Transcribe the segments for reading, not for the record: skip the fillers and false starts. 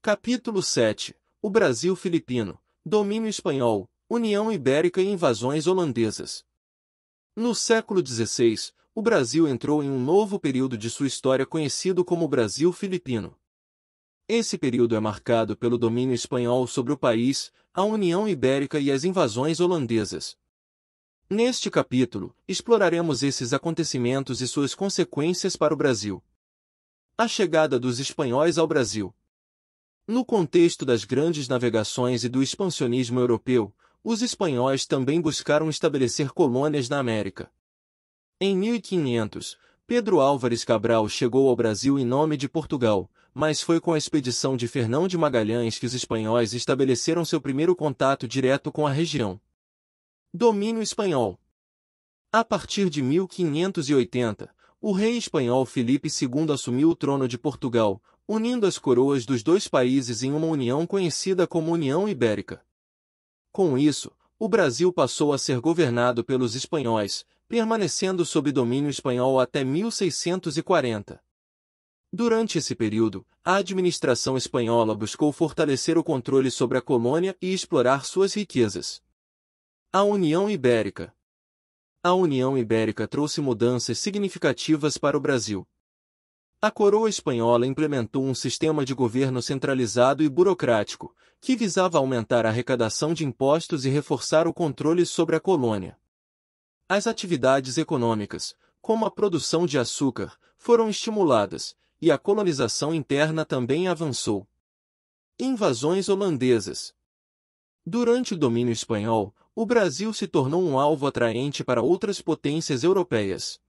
Capítulo 7. O Brasil Filipino, domínio espanhol, União Ibérica e invasões holandesas. No século XVI, o Brasil entrou em um novo período de sua história conhecido como Brasil Filipino. Esse período é marcado pelo domínio espanhol sobre o país, a União Ibérica e as invasões holandesas. Neste capítulo, exploraremos esses acontecimentos e suas consequências para o Brasil. A chegada dos espanhóis ao Brasil. No contexto das grandes navegações e do expansionismo europeu, os espanhóis também buscaram estabelecer colônias na América. Em 1500, Pedro Álvares Cabral chegou ao Brasil em nome de Portugal, mas foi com a expedição de Fernão de Magalhães que os espanhóis estabeleceram seu primeiro contato direto com a região. Domínio espanhol. A partir de 1580, o rei espanhol Filipe II assumiu o trono de Portugal, unindo as coroas dos dois países em uma união conhecida como União Ibérica. Com isso, o Brasil passou a ser governado pelos espanhóis, permanecendo sob domínio espanhol até 1640. Durante esse período, a administração espanhola buscou fortalecer o controle sobre a colônia e explorar suas riquezas. A União Ibérica. A União Ibérica trouxe mudanças significativas para o Brasil. A coroa espanhola implementou um sistema de governo centralizado e burocrático, que visava aumentar a arrecadação de impostos e reforçar o controle sobre a colônia. As atividades econômicas, como a produção de açúcar, foram estimuladas, e a colonização interna também avançou. Invasões holandesas. Durante o domínio espanhol, o Brasil se tornou um alvo atraente para outras potências europeias.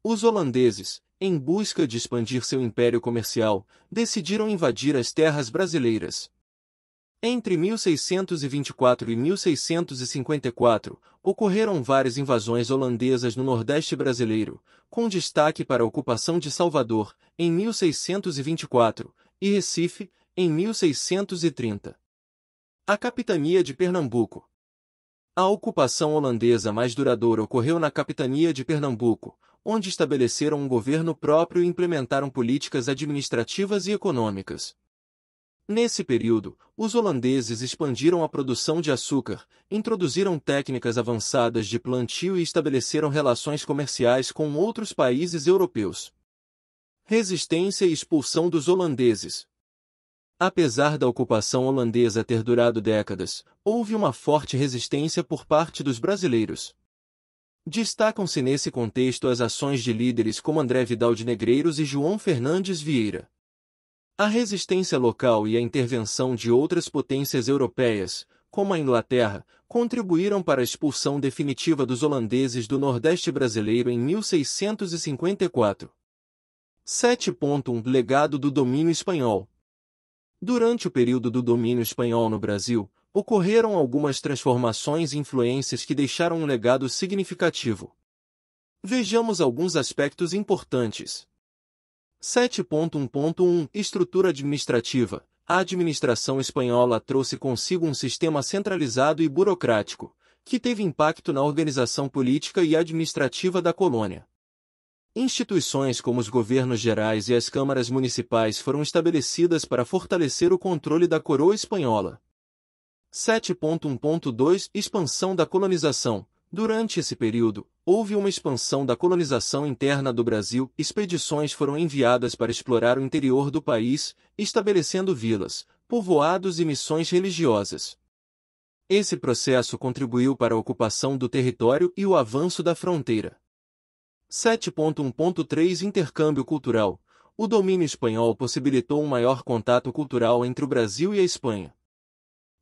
Os holandeses, em busca de expandir seu império comercial, decidiram invadir as terras brasileiras. Entre 1624 e 1654, ocorreram várias invasões holandesas no Nordeste brasileiro, com destaque para a ocupação de Salvador, em 1624, e Recife, em 1630. A capitania de Pernambuco. A ocupação holandesa mais duradoura ocorreu na capitania de Pernambuco, onde estabeleceram um governo próprio e implementaram políticas administrativas e econômicas. Nesse período, os holandeses expandiram a produção de açúcar, introduziram técnicas avançadas de plantio e estabeleceram relações comerciais com outros países europeus. Resistência e expulsão dos holandeses. Apesar da ocupação holandesa ter durado décadas, houve uma forte resistência por parte dos brasileiros. Destacam-se nesse contexto as ações de líderes como André Vidal de Negreiros e João Fernandes Vieira. A resistência local e a intervenção de outras potências europeias, como a Inglaterra, contribuíram para a expulsão definitiva dos holandeses do Nordeste brasileiro em 1654. 7.1 Legado do domínio espanhol. Durante o período do domínio espanhol no Brasil, ocorreram algumas transformações e influências que deixaram um legado significativo. Vejamos alguns aspectos importantes. 7.1.1 Estrutura administrativa. A administração espanhola trouxe consigo um sistema centralizado e burocrático, que teve impacto na organização política e administrativa da colônia. Instituições como os governos gerais e as câmaras municipais foram estabelecidas para fortalecer o controle da coroa espanhola. 7.1.2 Expansão da colonização. Durante esse período, houve uma expansão da colonização interna do Brasil. Expedições foram enviadas para explorar o interior do país, estabelecendo vilas, povoados e missões religiosas. Esse processo contribuiu para a ocupação do território e o avanço da fronteira. 7.1.3 Intercâmbio cultural. O domínio espanhol possibilitou um maior contato cultural entre o Brasil e a Espanha.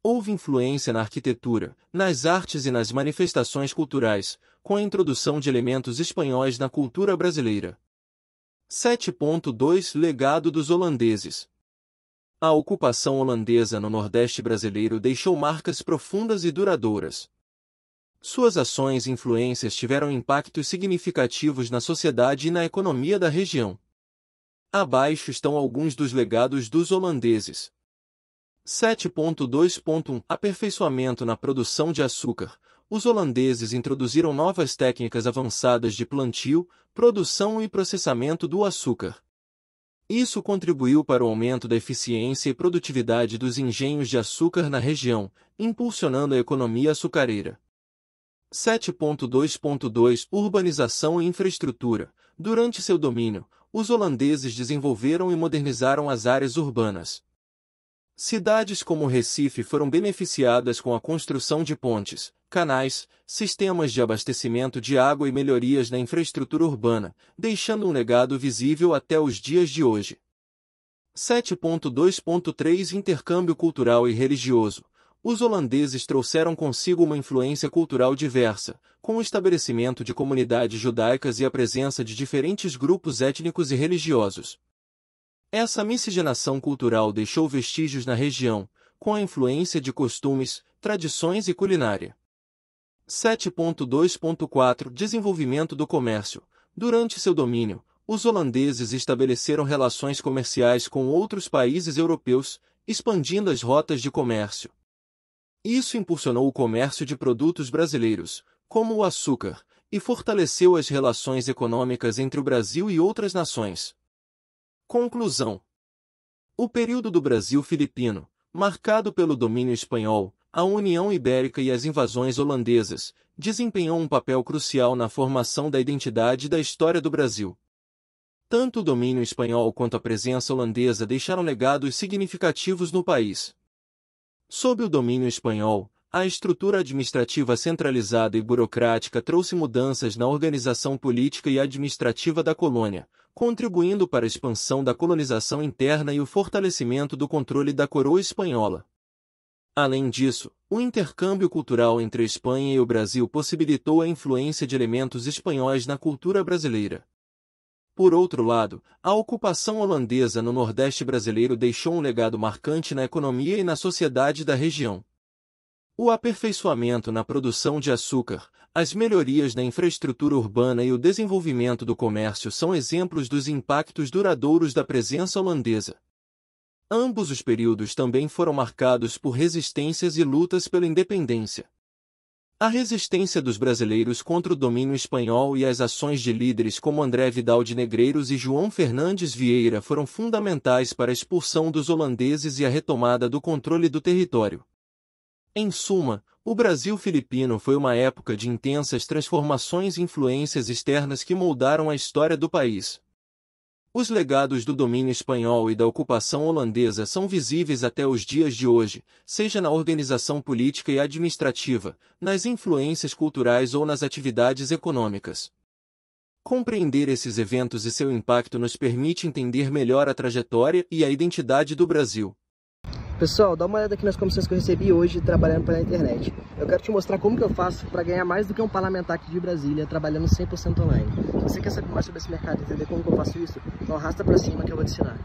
Houve influência na arquitetura, nas artes e nas manifestações culturais, com a introdução de elementos espanhóis na cultura brasileira. 7.2 Legado dos holandeses. A ocupação holandesa no Nordeste brasileiro deixou marcas profundas e duradouras. Suas ações e influências tiveram impactos significativos na sociedade e na economia da região. Abaixo estão alguns dos legados dos holandeses. 7.2.1 Aperfeiçoamento na produção de açúcar. Os holandeses introduziram novas técnicas avançadas de plantio, produção e processamento do açúcar. Isso contribuiu para o aumento da eficiência e produtividade dos engenhos de açúcar na região, impulsionando a economia açucareira. 7.2.2 Urbanização e infraestrutura. Durante seu domínio, os holandeses desenvolveram e modernizaram as áreas urbanas. Cidades como Recife foram beneficiadas com a construção de pontes, canais, sistemas de abastecimento de água e melhorias na infraestrutura urbana, deixando um legado visível até os dias de hoje. 7.2.3 Intercâmbio cultural e religioso. Os holandeses trouxeram consigo uma influência cultural diversa, com o estabelecimento de comunidades judaicas e a presença de diferentes grupos étnicos e religiosos. Essa miscigenação cultural deixou vestígios na região, com a influência de costumes, tradições e culinária. 7.2.4 Desenvolvimento do comércio. Durante seu domínio, os holandeses estabeleceram relações comerciais com outros países europeus, expandindo as rotas de comércio. Isso impulsionou o comércio de produtos brasileiros, como o açúcar, e fortaleceu as relações econômicas entre o Brasil e outras nações. Conclusão. O período do Brasil filipino, marcado pelo domínio espanhol, a União Ibérica e as invasões holandesas, desempenhou um papel crucial na formação da identidade e da história do Brasil. Tanto o domínio espanhol quanto a presença holandesa deixaram legados significativos no país. Sob o domínio espanhol, a estrutura administrativa centralizada e burocrática trouxe mudanças na organização política e administrativa da colônia, contribuindo para a expansão da colonização interna e o fortalecimento do controle da coroa espanhola. Além disso, o intercâmbio cultural entre a Espanha e o Brasil possibilitou a influência de elementos espanhóis na cultura brasileira. Por outro lado, a ocupação holandesa no Nordeste brasileiro deixou um legado marcante na economia e na sociedade da região. O aperfeiçoamento na produção de açúcar, as melhorias na infraestrutura urbana e o desenvolvimento do comércio são exemplos dos impactos duradouros da presença holandesa. Ambos os períodos também foram marcados por resistências e lutas pela independência. A resistência dos brasileiros contra o domínio espanhol e as ações de líderes como André Vidal de Negreiros e João Fernandes Vieira foram fundamentais para a expulsão dos holandeses e a retomada do controle do território. Em suma, o Brasil filipino foi uma época de intensas transformações e influências externas que moldaram a história do país. Os legados do domínio espanhol e da ocupação holandesa são visíveis até os dias de hoje, seja na organização política e administrativa, nas influências culturais ou nas atividades econômicas. Compreender esses eventos e seu impacto nos permite entender melhor a trajetória e a identidade do Brasil. Pessoal, dá uma olhada aqui nas comissões que eu recebi hoje trabalhando pela internet. Eu quero te mostrar como que eu faço para ganhar mais do que um parlamentar aqui de Brasília, trabalhando 100% online. Se você quer saber mais sobre esse mercado e entender como que eu faço isso, então arrasta para cima que eu vou te ensinar.